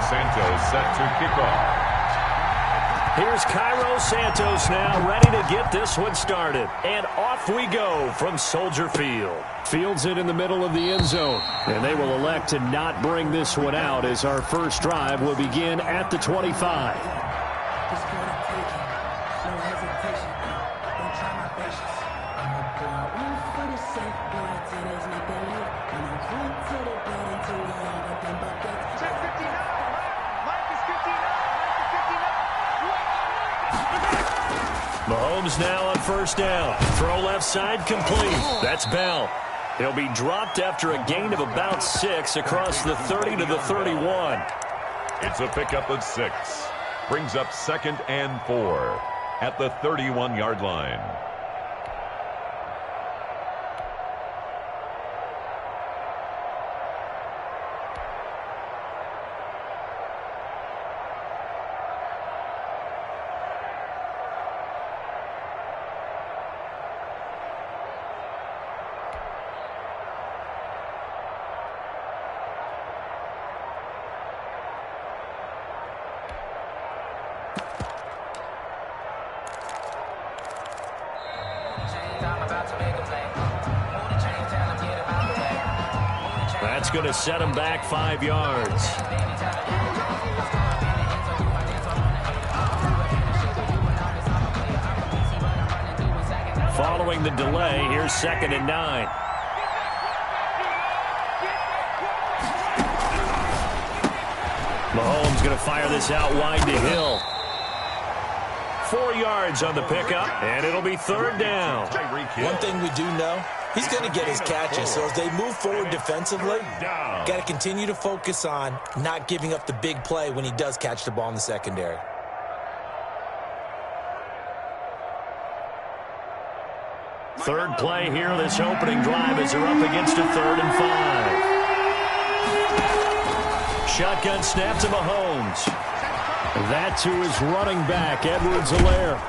Santos set to kick off. Here's Cairo Santos now, ready to get this one started. And off we go from Soldier Field. Fields it in the middle of the end zone. And they will elect to not bring this one out as our first drive will begin at the 25. Mahomes now on first down. Throw left side complete. That's Bell. He'll be dropped after a gain of about 6 across the 30 to the 31. It's a pickup of 6. Brings up 2nd and 4 at the 31-yard line. That's going to set him back 5 yards. Following the delay, here's 2nd and 9. Mahomes going to fire this out wide to Hill. 4 yards on the pickup, and it'll be 3rd down. One thing we do know, he's going to get his catches, so as they move forward defensively, got to continue to focus on not giving up the big play when he does catch the ball in the secondary. Third play here, this opening drive as they're up against a 3rd and 5. Shotgun snap to Mahomes. That to his running back, Edwards-Helaire.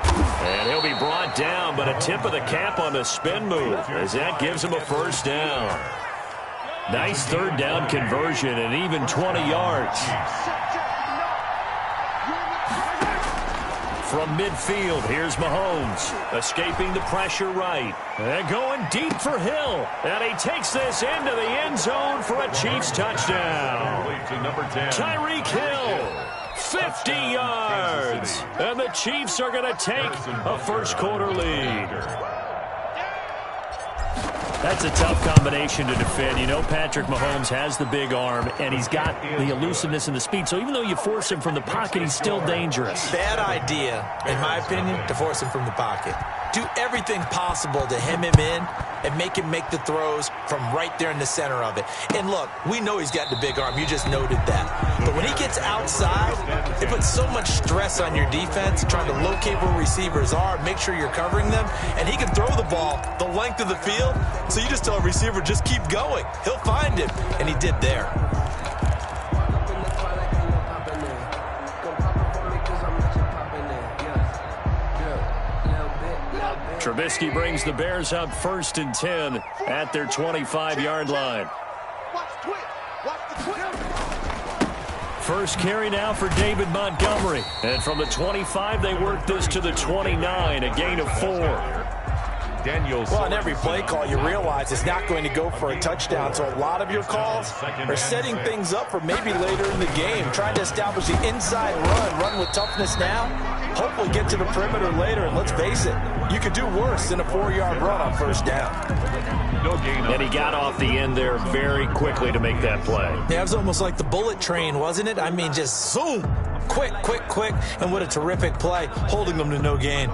And he'll be brought down, but a tip of the cap on the spin move as that gives him a first down. Nice 3rd down conversion and even 20 yards. From midfield, here's Mahomes, escaping the pressure right. And going deep for Hill. And he takes this into the end zone for a Chiefs touchdown. Tyreek Hill. 50 yards. And the Chiefs are going to take a first-quarter lead. That's a tough combination to defend. You know, Patrick Mahomes has the big arm, and he's got the elusiveness and the speed. So even though you force him from the pocket, he's still dangerous. Bad idea, in my opinion, to force him from the pocket. Do everything possible to hem him in and make him make the throws from right there in the center of it. And look, we know he's got the big arm. You just noted that. But when he gets outside, it puts so much stress on your defense trying to locate where receivers are, make sure you're covering them, and he can throw the ball the length of the field. So you just tell a receiver, just keep going. He'll find him, and he did there. Trubisky brings the Bears up 1st and 10 at their 25-yard line. First carry now for David Montgomery. And from the 25, they work this to the 29, a gain of 4. Well, on every play call, you realize it's not going to go for a touchdown. So a lot of your calls are setting things up for maybe later in the game, trying to establish the inside run with toughness now, hopefully get to the perimeter later. And let's face it, you could do worse than a 4-yard run on first down. And he got off the end there very quickly to make that play. Yeah, it was almost like the bullet train, wasn't it? I mean, just zoom, quick, and what a terrific play, holding them to no gain.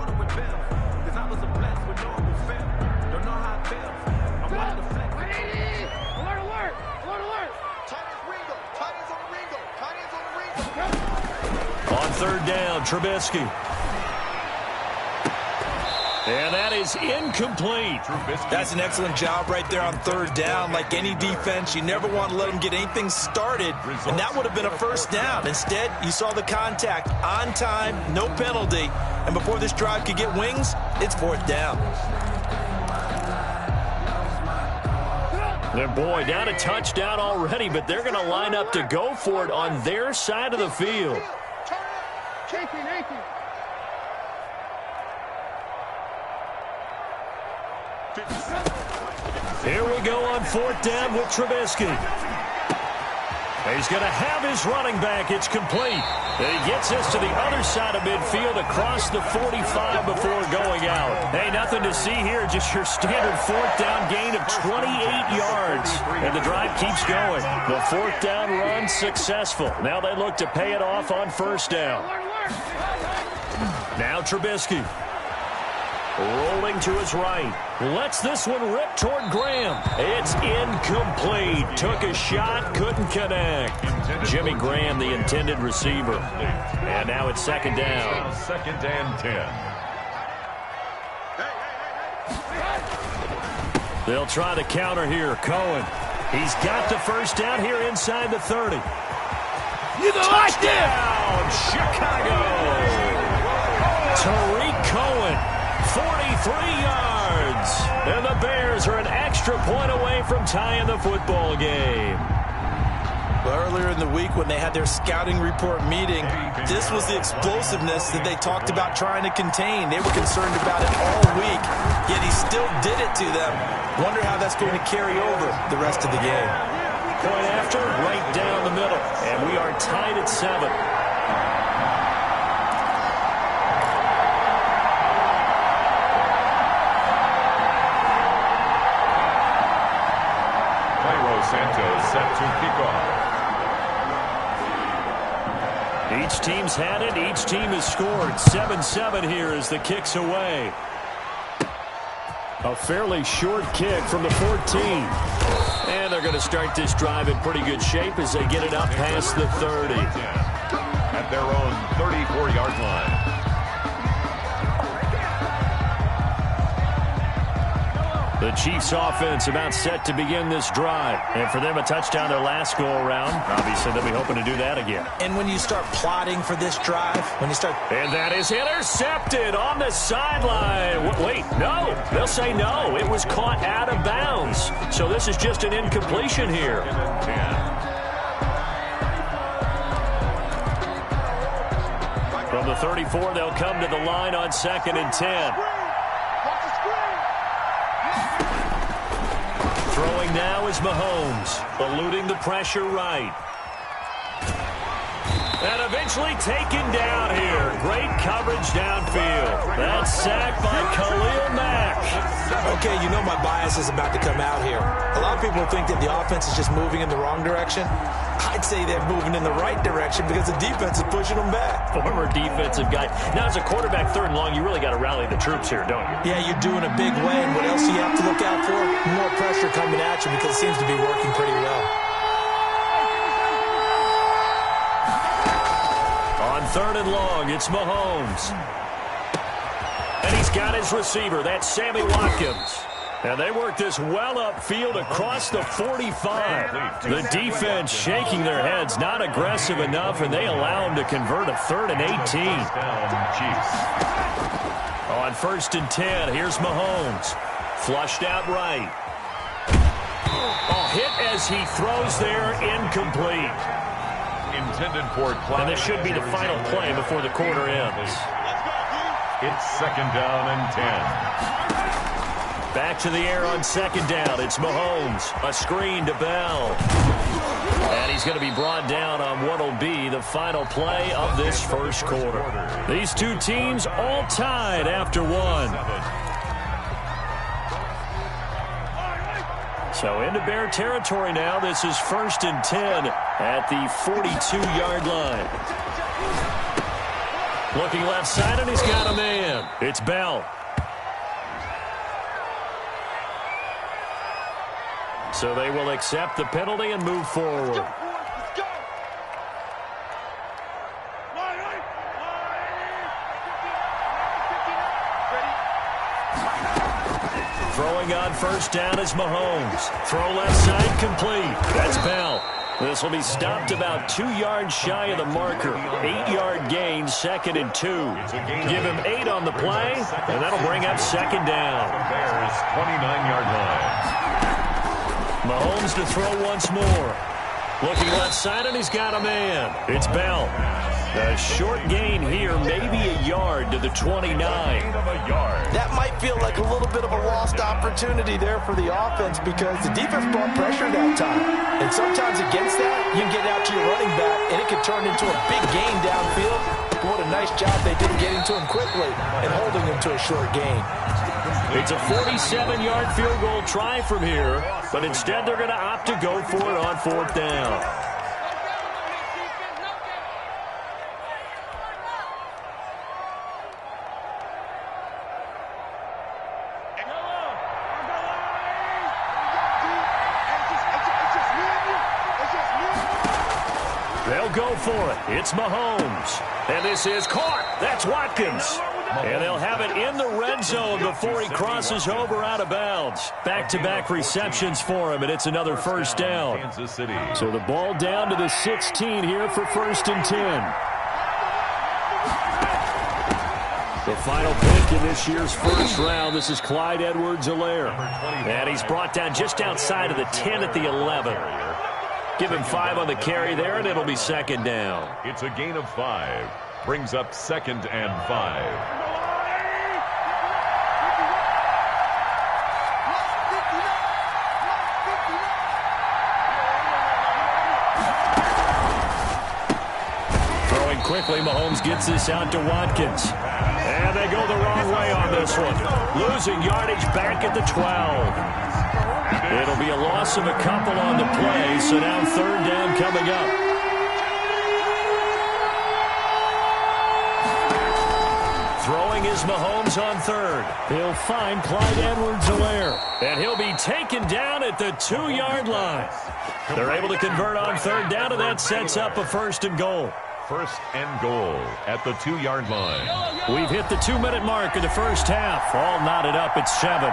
On 3rd down, Trubisky. And that is incomplete. That's an excellent job right there on 3rd down. Like any defense, you never want to let them get anything started, and that would have been a first down. Instead, you saw the contact on time, no penalty, and before this drive could get wings, it's 4th down. And boy, down a touchdown already, but they're going to line up to go for it on their side of the field. Here we go on 4th down with Trubisky. He's going to have his running back. It's complete. And he gets this to the other side of midfield across the 45 before going out. Hey, nothing to see here. Just your standard 4th down gain of 28 yards. And the drive keeps going. The 4th down run successful. Now they look to pay it off on 1st down. Now Trubisky. Rolling to his right. Lets this one rip toward Graham. It's incomplete. Took a shot, couldn't connect. Jimmy Graham, the intended receiver. And now it's 2nd down. 2nd and 10. They'll try the counter here. Cohen. He's got the 1st down here inside the 30. Touchdown, Chicago. Tariq Cohen. 43 yards. And the Bears are an extra point away from tying the football game. Well, earlier in the week when they had their scouting report meeting, this was the explosiveness that they talked about trying to contain. They were concerned about it all week, yet he still did it to them. Wonder how that's going to carry over the rest of the game. Point after, right down the middle. And we are tied at 7. Santos set to kick off. Each team's had it. Each team has scored. 7-7 here as the kick's away. A fairly short kick from the 14. And they're going to start this drive in pretty good shape as they get it up past the 30. At their own 34-yard line. The Chiefs offense about set to begin this drive. And for them, a touchdown their last go-around. Obviously, they'll be hoping to do that again. And when you start plotting for this drive, when you start... And that is intercepted on the sideline. Wait, no. They'll say no. It was caught out of bounds. So this is just an incompletion here. From the 34, they'll come to the line on 2nd and 10. Throwing now is Mahomes, eluding the pressure right. And eventually taken down here. Great coverage downfield. That's sacked by Khalil Mack. Okay, you know my bias is about to come out here. A lot of people think that the offense is just moving in the wrong direction. I'd say they're moving in the right direction because the defense is pushing them back. Former defensive guy. Now, as a quarterback 3rd and long, you really got to rally the troops here, don't you? Yeah, you're doing a big way, and what else do you have to look out for? More pressure coming at you because it seems to be working pretty well. On 3rd and long, it's Mahomes. And he's got his receiver. That's Sammy Watkins. And they work this well upfield across the 45. The defense shaking their heads, not aggressive enough, and they allow him to convert a 3rd and 18. On 1st and 10, here's Mahomes. Flushed out right. Hit as he throws there, incomplete. Intended for and this should be the final play before the quarter ends. It's 2nd down and 10. Back to the air on 2nd down. It's Mahomes. A screen to Bell. And he's going to be brought down on what will be the final play of this 1st quarter. These two teams all tied after 1. So into Bear territory now. This is 1st and 10 at the 42-yard line. Looking left side, and he's got a man. It's Bell. So they will accept the penalty and move forward. Let's go. Throwing on 1st down is Mahomes. Throw left side complete. That's Bell. This will be stopped about 2 yards shy of the marker. 8-yard gain, 2nd and 2. Give him 8 on the play, and that'll bring up 2nd down. Bears 29-yard line. Mahomes to throw once more. Looking left side, and he's got a man. It's Bell. A short gain here, maybe a yard to the 29. That might feel like a little bit of a lost opportunity there for the offense because the defense brought pressure that time. And sometimes against that, you can get out to your running back, and it can turn into a big gain downfield. What a nice job they did getting to him quickly and holding him to a short gain. It's a 47-yard field goal try from here, but instead they're going to opt to go for it on 4th down. They'll go for it. It's Mahomes. And this is caught. That's Watkins. And they'll have it in the red zone before he crosses over out of bounds. Back-to-back receptions for him, and it's another first down. So the ball down to the 16 here for 1st and 10. The final pick in this year's first round, this is Clyde Edwards-Helaire. And he's brought down just outside of the 10 at the 11. Give him 5 on the carry there, and it'll be 2nd down. It's a gain of 5. Brings up 2nd and 5. Quickly, Mahomes gets this out to Watkins. And they go the wrong way on this one. Losing yardage back at the 12. It'll be a loss of a couple on the play, so now 3rd down coming up. Throwing is Mahomes on 3rd. He'll find Clyde Edwards-Helaire. And he'll be taken down at the 2-yard line. They're able to convert on 3rd down, and that sets up a 1st and goal. 1st and goal at the 2-yard line. We've hit the 2-minute mark of the first half. All knotted up at 7.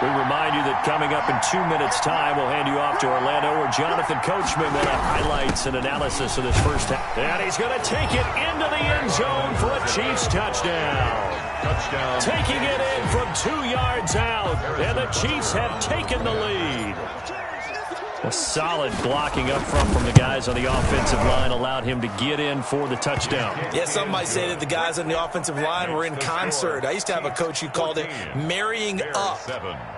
We remind you that coming up in 2 minutes' time, we'll hand you off to Orlando, where Jonathan Coachman will have highlights and analysis of this first half. And he's going to take it into the end zone for a Chiefs touchdown. Taking it in from 2 yards out, and the Chiefs have taken the lead. A solid blocking up front from the guys on the offensive line allowed him to get in for the touchdown. Yeah, some might say that the guys on the offensive line were in concert. I used to have a coach who called it marrying up,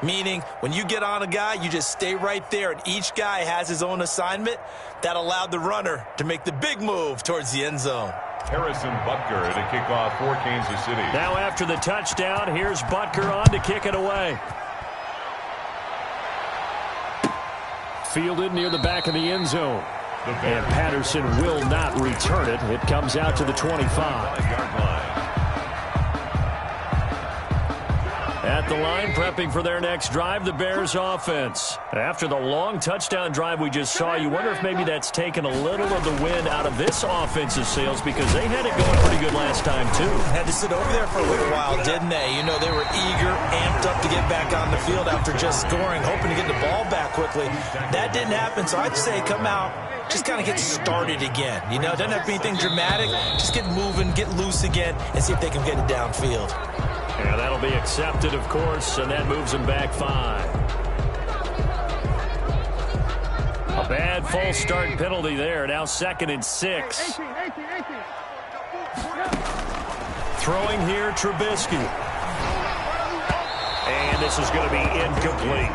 meaning when you get on a guy, you just stay right there, and each guy has his own assignment. That allowed the runner to make the big move towards the end zone. Harrison Butker at a kickoff for Kansas City. Now after the touchdown, here's Butker on to kick it away. Fielded near the back of the end zone. And Patterson will not return it. It comes out to the 25. At the line, prepping for their next drive, the Bears offense. After the long touchdown drive we just saw, you wonder if maybe that's taken a little of the wind out of this offensive sails, because they had it going pretty good last time, too. Had to sit over there for a little while, didn't they? You know, they were eager, amped up to get back on the field after just scoring, hoping to get the ball back quickly. That didn't happen, so I'd say come out, just kind of get started again. You know, doesn't have to be anything dramatic. Just get moving, get loose again, and see if they can get it downfield. Yeah, that'll be accepted, of course, and that moves them back 5. A bad false start penalty there. Now 2nd and 6. Throwing here, Trubisky. And this is going to be incomplete.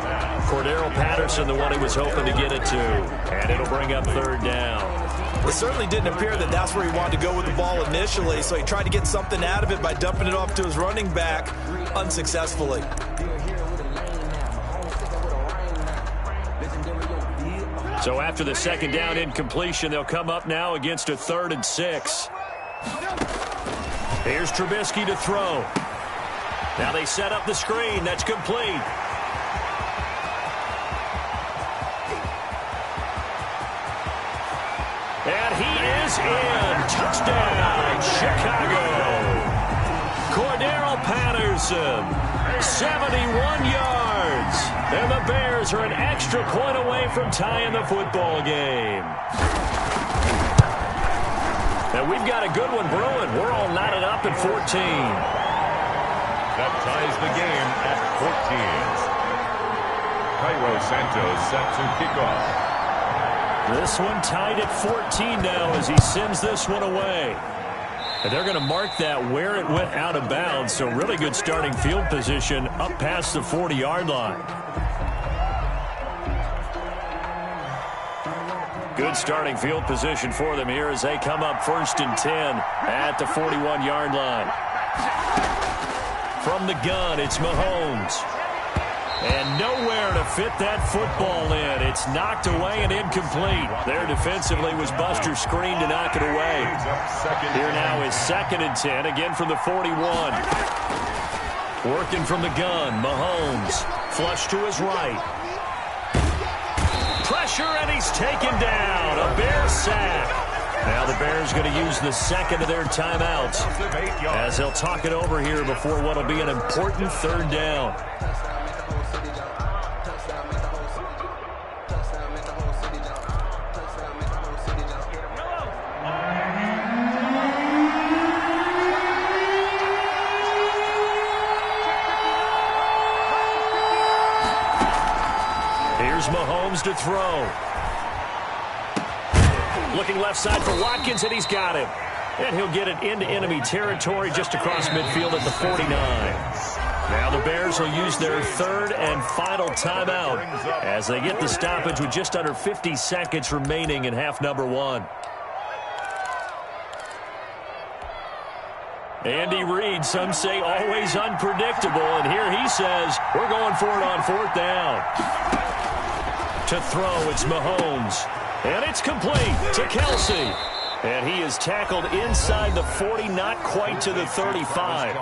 Cordero Patterson, the one he was hoping to get it to. And it'll bring up 3rd down. It certainly didn't appear that that's where he wanted to go with the ball initially, so he tried to get something out of it by dumping it off to his running back unsuccessfully. So after the 2nd down incompletion, they'll come up now against a 3rd and 6. Here's Trubisky to throw. Now they set up the screen. That's complete. And he is in. Touchdown, Chicago. Cordero Patterson, 71 yards. And the Bears are an extra point away from tying the football game. And we've got a good one brewing. We're all knotted up at 14. That ties the game at 14. Cairo Santos set to kick off. This one tied at 14 now as he sends this one away. And they're going to mark that where it went out of bounds. So really good starting field position up past the 40-yard line. Good starting field position for them here as they come up 1st and 10 at the 41-yard line. From the gun, it's Mahomes. And nowhere to fit that football in. It's knocked away and incomplete. There defensively was Buster Screen to knock it away. Here now is 2nd and 10, again from the 41. Working from the gun, Mahomes. Flush to his right. Pressure, and he's taken down. A Bear sack. Now the Bears going to use the second of their timeouts as they'll talk it over here before what will be an important 3rd down. Here's Mahomes to throw. Looking left side for Watkins, and he's got him. And he'll get it into enemy territory just across midfield at the 49. Now the Bears will use their 3rd and final timeout as they get the stoppage with just under 50 seconds remaining in half number 1. Andy Reid, some say always unpredictable, and here he says, we're going for it on 4th down. To throw, it's Mahomes. And it's complete to Kelsey. And he is tackled inside the 40, not quite to the 35.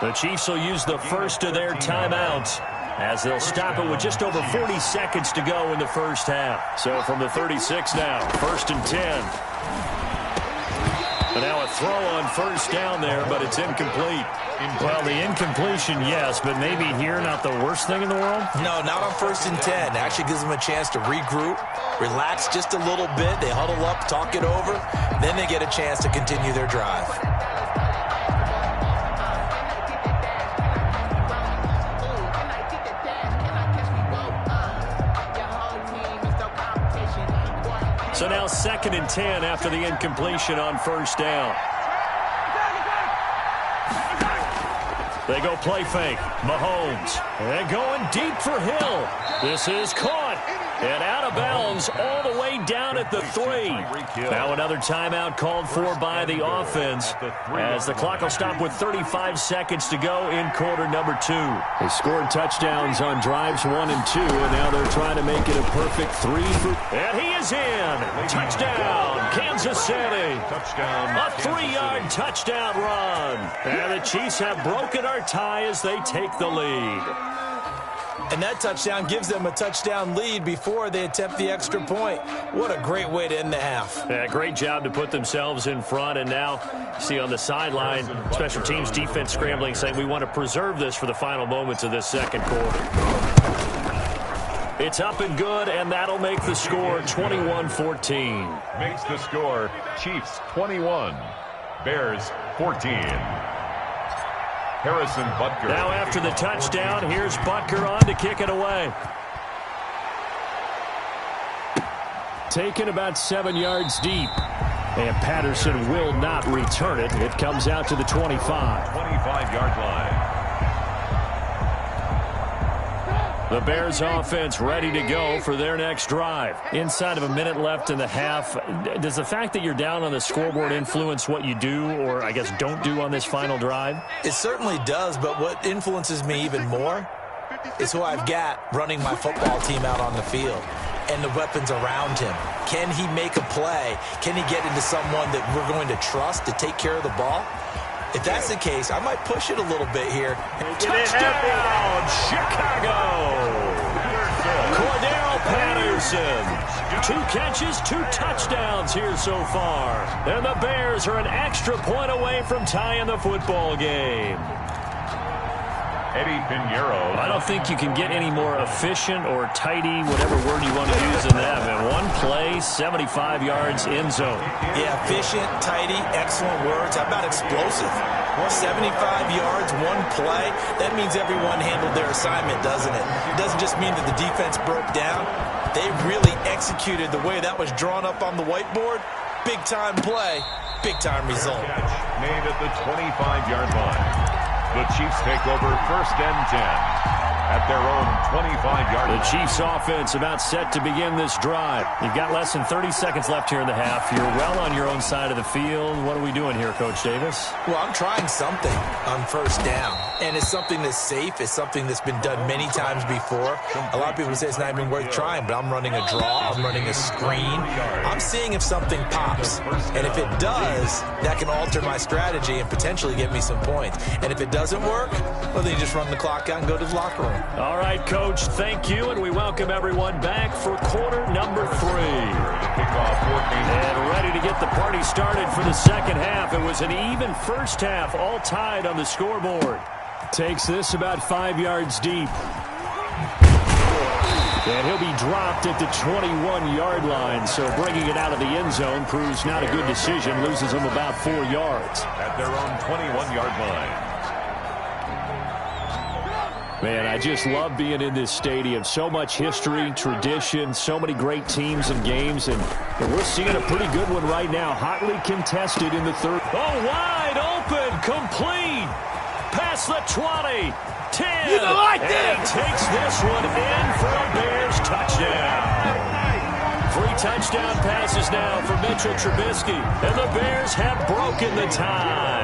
The Chiefs will use the first of their timeouts as they'll stop it with just over 40 seconds to go in the first half. So from the 36 now, 1st and 10. And now a throw on 1st down there, but it's incomplete. Well, the incompletion, yes, but maybe here not the worst thing in the world? No, not on 1st and 10. Actually gives them a chance to regroup, relax just a little bit. They huddle up, talk it over. Then they get a chance to continue their drive. So now 2nd and 10 after the incompletion on 1st down. They go play fake. Mahomes. And going deep for Hill. This is caught. And out of bounds all the way down at the 3. Now another timeout called for by the offense as the clock will stop with 35 seconds to go in quarter number 2. They scored touchdowns on drives 1 and 2, and now they're trying to make it a perfect 3 for. And he is in. Touchdown, Kansas City. A 3-yard touchdown run. And the Chiefs have broken our tie as they take the lead. And that touchdown gives them a touchdown lead before they attempt the extra point. What a great way to end the half. Yeah, great job to put themselves in front. And now, see on the sideline, special teams defense scrambling, saying we want to preserve this for the final moments of this 2nd quarter. It's up and good, and that'll make the score 21-14. Makes the score Chiefs 21, Bears 14. Harrison Butker. Now after the touchdown, here's Butker on to kick it away. Taken about 7 yards deep. And Patterson will not return it. It comes out to the 25. 25-yard line. The Bears offense ready to go for their next drive. Inside of a minute left in the half, does the fact that you're down on the scoreboard influence what you do or, I guess, don't do on this final drive? It certainly does, but what influences me even more is who I've got running my football team out on the field and the weapons around him. Can he make a play? Can he get into someone that we're going to trust to take care of the ball? If that's the case, I might push it a little bit here. Touchdown, Chicago! Cordell Patterson. 2 catches, 2 touchdowns here so far. And the Bears are an extra point away from tying the football game. I don't think you can get any more efficient or tidy, whatever word you want to use in that. Man, one play, 75 yards, end zone. Yeah, efficient, tidy, excellent words. How about explosive? 75 yards, one play. That means everyone handled their assignment, doesn't it? It doesn't just mean that the defense broke down. They really executed the way that was drawn up on the whiteboard. Big-time play, big-time result. Made at the 25-yard line. The Chiefs take over 1st and 10 at their own 25-yard line. The Chiefs offense about set to begin this drive. You've got less than 30 seconds left here in the half. You're well on your own side of the field. What are we doing here, Coach Davis? Well, I'm trying something on 1st down. And it's something that's safe. It's something that's been done many times before. A lot of people say it's not even worth trying, but I'm running a draw. I'm running a screen. I'm seeing if something pops. And if it does, that can alter my strategy and potentially get me some points. And if it doesn't work, well, then you just run the clock out and go to the locker room. All right, Coach, thank you, and we welcome everyone back for quarter number 3. And ready to get the party started for the second half. It was an even first half, all tied on the scoreboard. Takes this about 5 yards deep. And he'll be dropped at the 21-yard line, so bringing it out of the end zone proves not a good decision, loses him about 4 yards. At their own 21-yard line. Man, I just love being in this stadium. So much history, tradition, so many great teams and games, and we're seeing a pretty good one right now. Hotly contested in the third. Oh, wide open, complete. Past the 20, 10. You don't like and he takes this one in for a Bears touchdown. 3 touchdown passes now for Mitchell Trubisky, and the Bears have broken the tie.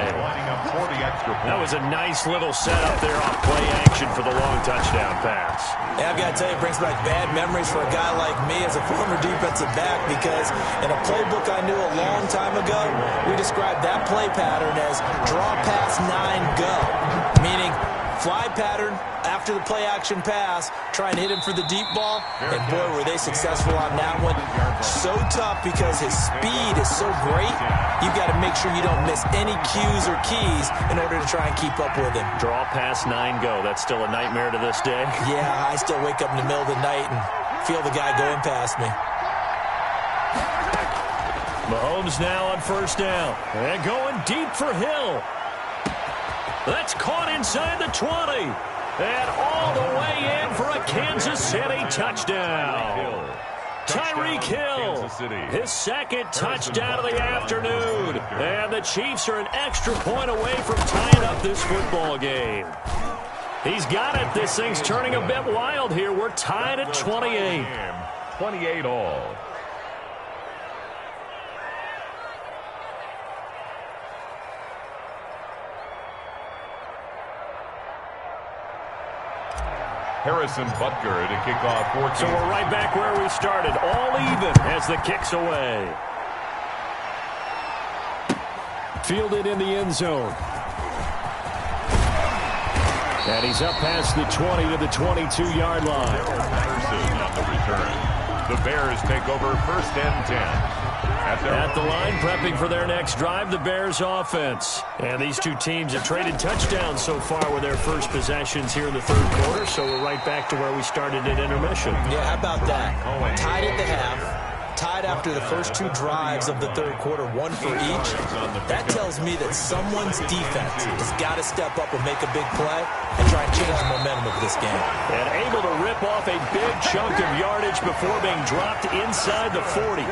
That was a nice little setup there off play action for the long touchdown pass. Yeah, I've got to tell you, it brings back bad memories for a guy like me as a former defensive back, because in a playbook I knew a long time ago, we described that play pattern as draw pass 9 go, meaning fly pattern after the play action pass, try and hit him for the deep ball, and boy, were they successful on that one. So tough because his speed is so great, you've got to make sure you don't miss any cues or keys in order to try and keep up with him. Draw pass 9 go. That's still a nightmare to this day. Yeah, I still wake up in the middle of the night and feel the guy going past me. Mahomes now on 1st down. And going deep for Hill. That's caught inside the 20. And all the way in for a Kansas City touchdown. Tyreek Hill, his 2nd touchdown of the afternoon. And the Chiefs are an extra point away from tying up this football game. He's got it. This thing's turning a bit wild here. We're tied at 28. 28 all. Harrison Butker to kick off 14. So we're right back where we started. All even as the kick's away. Fielded in the end zone. And he's up past the 20 to the 22-yard line. Patterson on the return. The Bears take over 1st and 10. At the line, prepping for their next drive, the Bears offense. And these two teams have traded touchdowns so far with their first possessions here in the 3rd quarter, so we're right back to where we started at intermission. Yeah, how about that? Tied at the half, tied after the first 2 drives of the 3rd quarter, 1 for each. That tells me that someone's defense has got to step up and make a big play and try and change the momentum of this game. And able to rip off a big chunk of yardage before being dropped inside the 40.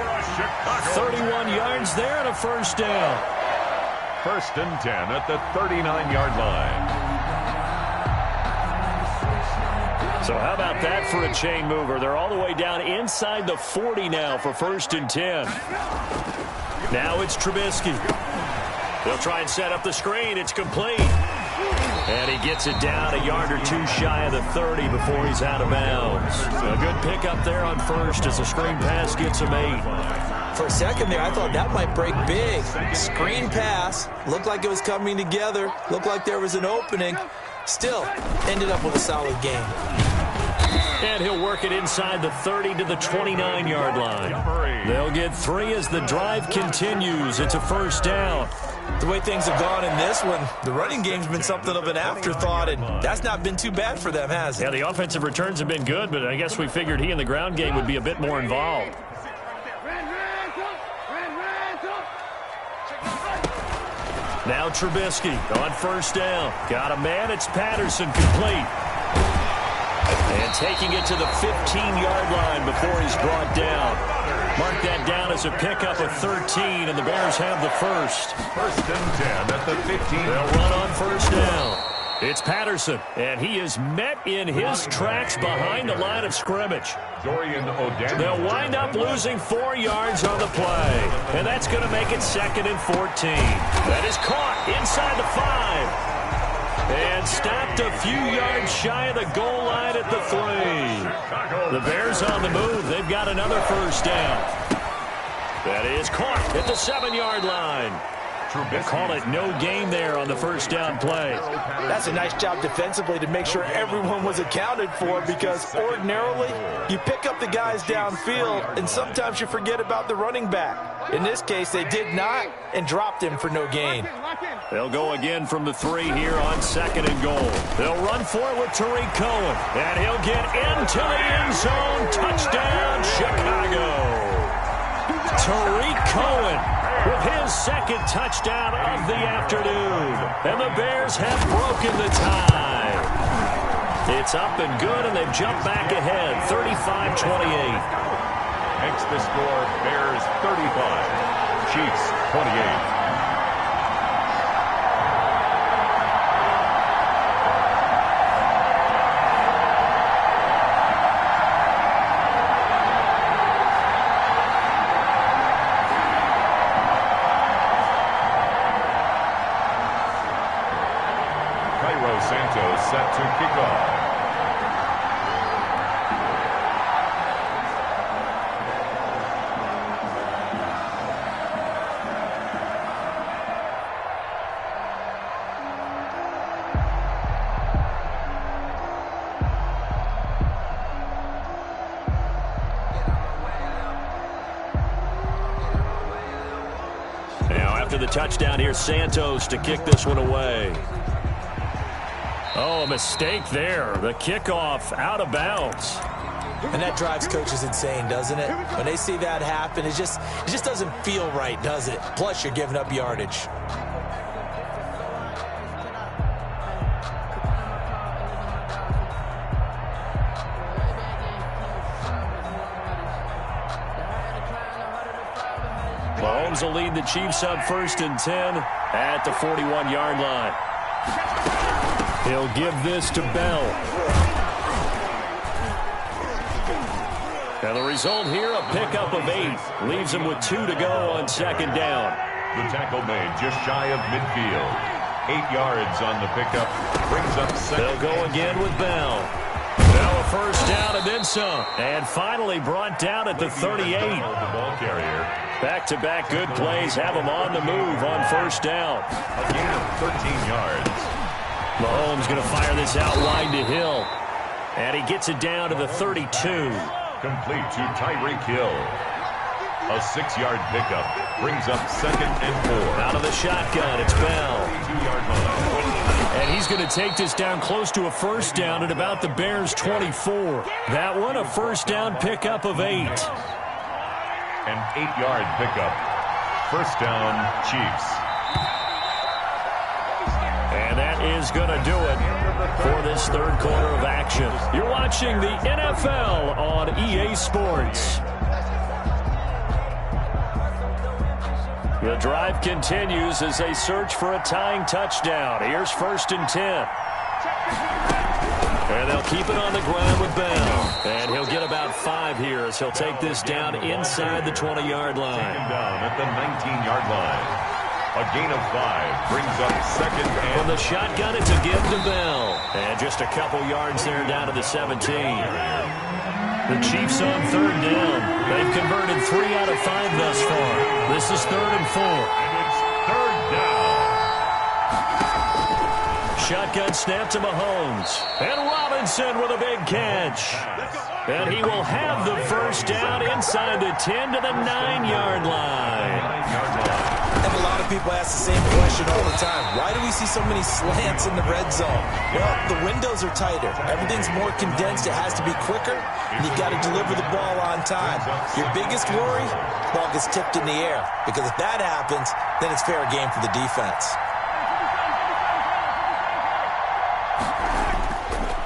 31 yards there and a 1st down. 1st and 10 at the 39-yard line. So how about that for a chain mover? They're all the way down inside the 40 now for 1st and 10. Now it's Trubisky. They'll try and set up the screen. It's complete. And he gets it down a yard or 2 shy of the 30 before he's out of bounds. A good pickup there on 1st as the screen pass gets him 8. For a second there, I thought that might break big. Screen pass. Looked like it was coming together. Looked like there was an opening. Still, ended up with a solid game. And he'll work it inside the 30 to the 29-yard line. They'll get 3 as the drive continues. It's a 1st down. The way things have gone in this one, the running game's been something of an afterthought, and that's not been too bad for them, has it? Yeah, the offensive returns have been good, but I guess we figured he in the ground game would be a bit more involved. Now Trubisky on first down. Got a man. It's Patterson, complete. And taking it to the 15-yard line before he's brought down. Mark that down as a pickup of 13, and the Bears have the first. First and 10 at the 15. They'll run on first down. It's Patterson, and he is met in his tracks behind the line of scrimmage. They'll wind up losing 4 yards on the play, and that's going to make it 2nd and 14. That is caught inside the 5. And stopped a few yards shy of the goal line at the 3. The Bears on the move. They've got another first down. That is caught at the 7-yard line. They call it no gain there on the first down play. That's a nice job defensively to make sure everyone was accounted for, because ordinarily you pick up the guys downfield and sometimes you forget about the running back. In this case, they did not and dropped him for no gain. They'll go again from the 3 here on 2nd and goal. They'll run for it with Tariq Cohen, and he'll get into the end zone. Touchdown, Chicago. Tariq Cohen with his 2nd touchdown of the afternoon. And the Bears have broken the tie. It's up and good, and they've jumped back ahead, 35-28. Makes the score Bears 35, Chiefs 28. Set to kick off. Now after the touchdown, here's Santos to kick this one away. Oh, a mistake there. The kickoff out of bounds. And that drives coaches insane, doesn't it? When they see that happen, it just doesn't feel right, does it? Plus, you're giving up yardage. Mahomes will lead the Chiefs up 1st and 10 at the 41-yard line. He'll give this to Bell. And the result here, a pickup of 8. Leaves him with 2 to go on 2nd down. The tackle made just shy of midfield. 8 yards on the pickup. Brings up 2nd. They'll go again with Bell. Now a first down and then some. And finally brought down at the 38. The ball carrier. Back-to-back good plays have him on the move on 1st down. A gain of 13 yards. Mahomes going to fire this out wide to Hill. And he gets it down to the 32. Complete to Tyreek Hill. A 6-yard pickup. Brings up 2nd and 4. Out of the shotgun, it's Bell. 2-yard line. And he's going to take this down close to a first down at about the Bears' 24. That one, a first down pickup of 8. An 8-yard pickup. First down, Chiefs. And that is going to do it for this 3rd quarter of action. You're watching the NFL on EA Sports. The drive continues as they search for a tying touchdown. Here's 1st and 10. And they'll keep it on the ground with Bell. And he'll get about 5 here as he'll take this down inside the 20-yard line. Taken down at the 19-yard line. A gain of 5 brings up 2nd and... From the shotgun, it's a give to Bell. And just a couple yards there down to the 17. The Chiefs on 3rd down. They've converted 3 out of 5 thus far. This is 3rd and 4. And it's 3rd down. Shotgun snap to Mahomes. And Robinson with a big catch. And he will have the first down inside the 10 to the 9-yard line. And a lot of people ask the same question all the time. Why do we see so many slants in the red zone? Well, the windows are tighter. Everything's more condensed. It has to be quicker, and you've got to deliver the ball on time. Your biggest worry, ball gets tipped in the air, because if that happens, then it's fair game for the defense.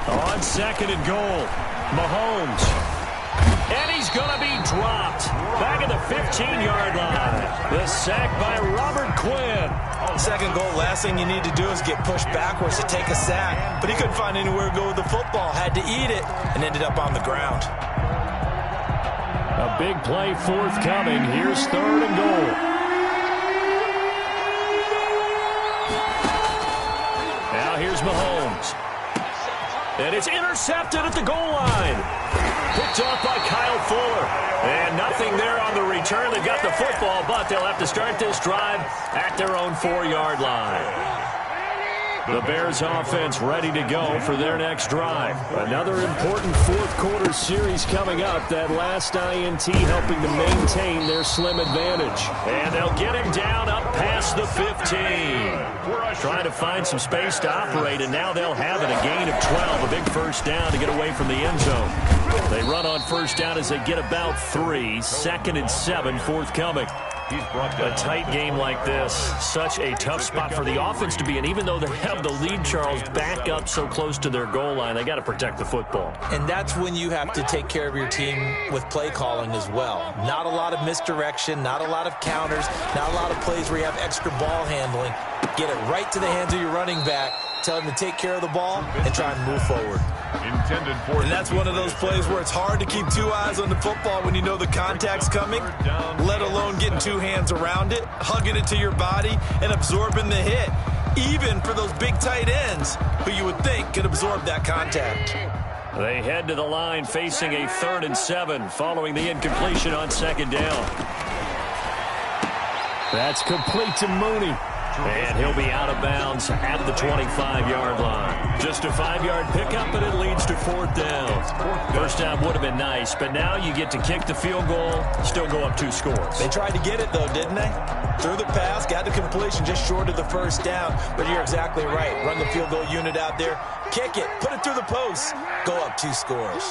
On 2nd and goal, Mahomes. And he's going to be dropped back at the 15-yard line. The sack by Robert Quinn. Second goal, last thing you need to do is get pushed backwards to take a sack. But he couldn't find anywhere to go with the football. Had to eat it and ended up on the ground. A big play forthcoming. Here's 3rd and goal. Now here's Mahomes. And it's intercepted at the goal line. Picked off by Kyle Fuller. And nothing there on the return. They've got the football, but they'll have to start this drive at their own 4-yard line. The Bears offense ready to go for their next drive. Another important fourth-quarter series coming up. That last INT helping to maintain their slim advantage. And they'll get him down up past the 15. Trying to find some space to operate, and now they'll have it. A gain of 12, a big first down to get away from the end zone. They run on first down as they get about 3. 2nd and 7, forthcoming. A tight game like this, such a tough spot for the offense to be in. Even though they have the lead, Charles, back up so close to their goal line, they got to protect the football. And that's when you have to take care of your team with play calling as well. Not a lot of misdirection, not a lot of counters, not a lot of plays where you have extra ball handling. Get it right to the hands of your running back. Tell him to take care of the ball and try and move forward. And that's one of those plays where it's hard to keep 2 eyes on the football when you know the contact's coming, let alone getting 2 hands around it, hugging it to your body, and absorbing the hit, even for those big tight ends who you would think could absorb that contact. They head to the line facing a 3rd and 7 following the incompletion on 2nd down. That's complete to Mooney. And he'll be out of bounds at the 25-yard line. Just a 5-yard pickup, but it leads to 4th down. First down would have been nice, but now you get to kick the field goal, still go up 2 scores. They tried to get it, though, didn't they? Threw the pass, got the completion just short of the first down. But you're exactly right. Run the field goal unit out there, kick it, put it through the post, go up 2 scores.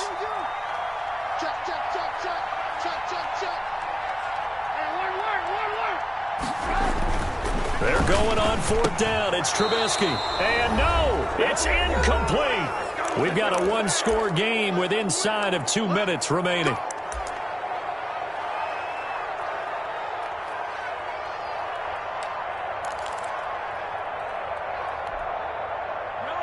They're going on 4th down. It's Trubisky. And no, it's incomplete. We've got a 1-score game with inside of 2 minutes remaining.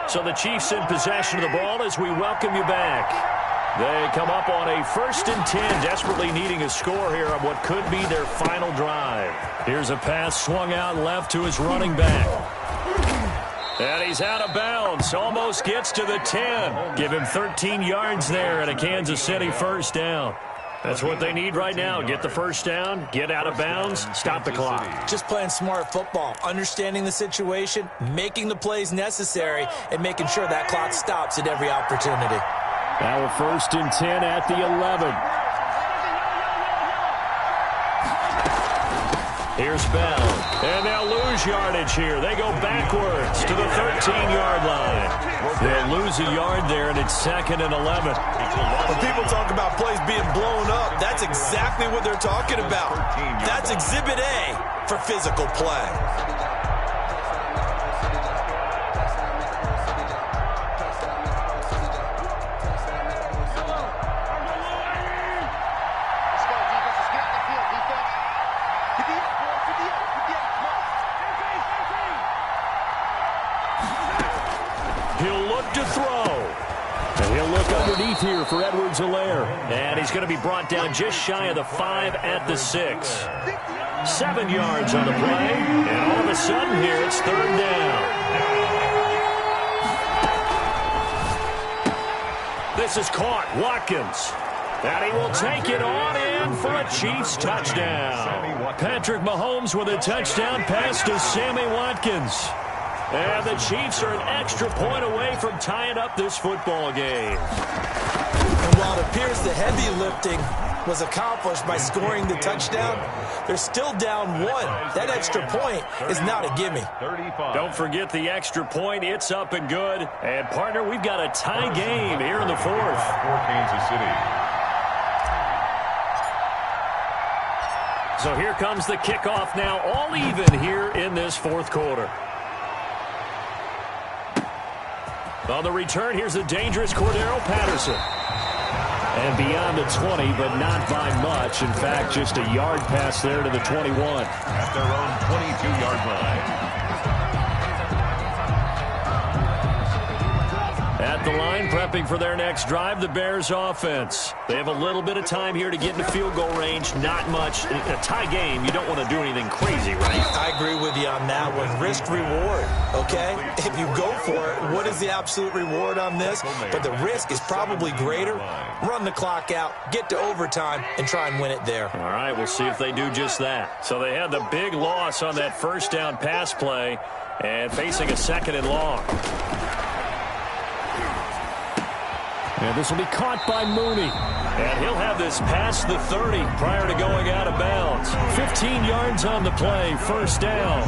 So the Chiefs in possession of the ball as we welcome you back. They come up on a 1st and 10, desperately needing a score here on what could be their final drive. Here's a pass swung out left to his running back. And he's out of bounds, almost gets to the 10. Give him 13 yards there and a Kansas City first down. That's what they need right now. Get the first down, get out of bounds, stop the clock. Just playing smart football, understanding the situation, making the plays necessary, and making sure that clock stops at every opportunity. Now a 1st and 10 at the 11. Here's Bell. And they'll lose yardage here. They go backwards to the 13-yard line. They'll lose a yard there, and it's 2nd and 11. When people talk about plays being blown up, that's exactly what they're talking about. That's Exhibit A for physical play. Here for Edwards-Helaire. And he's going to be brought down just shy of the 5 at the 6. 7 yards on the play. And all of a sudden here, it's 3rd down. This is caught. Watkins. And he will take it on in for a Chiefs touchdown. Patrick Mahomes with a touchdown pass to Sammy Watkins. And the Chiefs are an extra point away from tying up this football game. And while it appears the heavy lifting was accomplished by scoring the touchdown. They're still down 1. That extra point is not a gimme. Don't forget the extra point. It's up and good. And, partner, we've got a tie game here in the 4th. For Kansas City. So here comes the kickoff now, all even here in this 4th quarter. On the return, here's the dangerous Cordero Patterson. And beyond the 20, but not by much. In fact, just a yard pass there to the 21. At their own 22-yard line. At the line, prepping for their next drive, the Bears offense. They have a little bit of time here to get into field goal range. Not much. In a tie game, you don't want to do anything crazy, right? I agree with you on that one. Risk-reward, okay? If you go for it, what is the absolute reward on this? But the risk is probably greater. Run the clock out, get to overtime, and try and win it there. All right, we'll see if they do just that. So they had the big loss on that first down pass play and facing a 2nd and long. And this will be caught by Mooney. And he'll have this past the 30 prior to going out of bounds. 15 yards on the play, first down.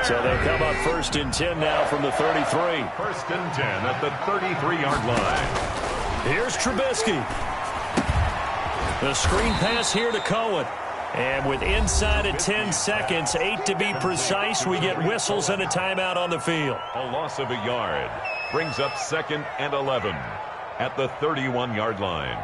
So they come up 1st and 10 now from the 33. 1st and 10 at the 33-yard line. Here's Trubisky. The screen pass here to Cohen. And with inside of 10 seconds, 8 to be precise, we get whistles and a timeout on the field. A loss of a yard brings up 2nd and 11 at the 31-yard line.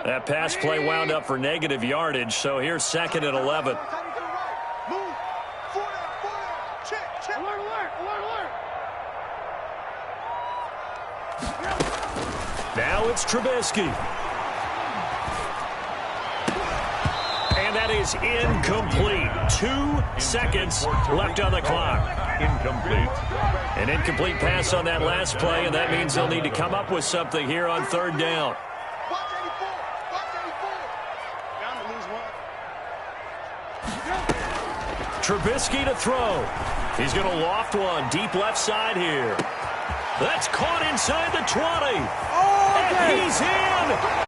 That pass play wound up for negative yardage, so here's 2nd and 11. Now it's Trubisky. And that is incomplete. 2 seconds left on the clock. Incomplete. An incomplete pass on that last play, and that means they'll need to come up with something here on 3rd down. Trubisky to throw. He's going to loft one deep left side here. That's caught inside the 20. And he's in.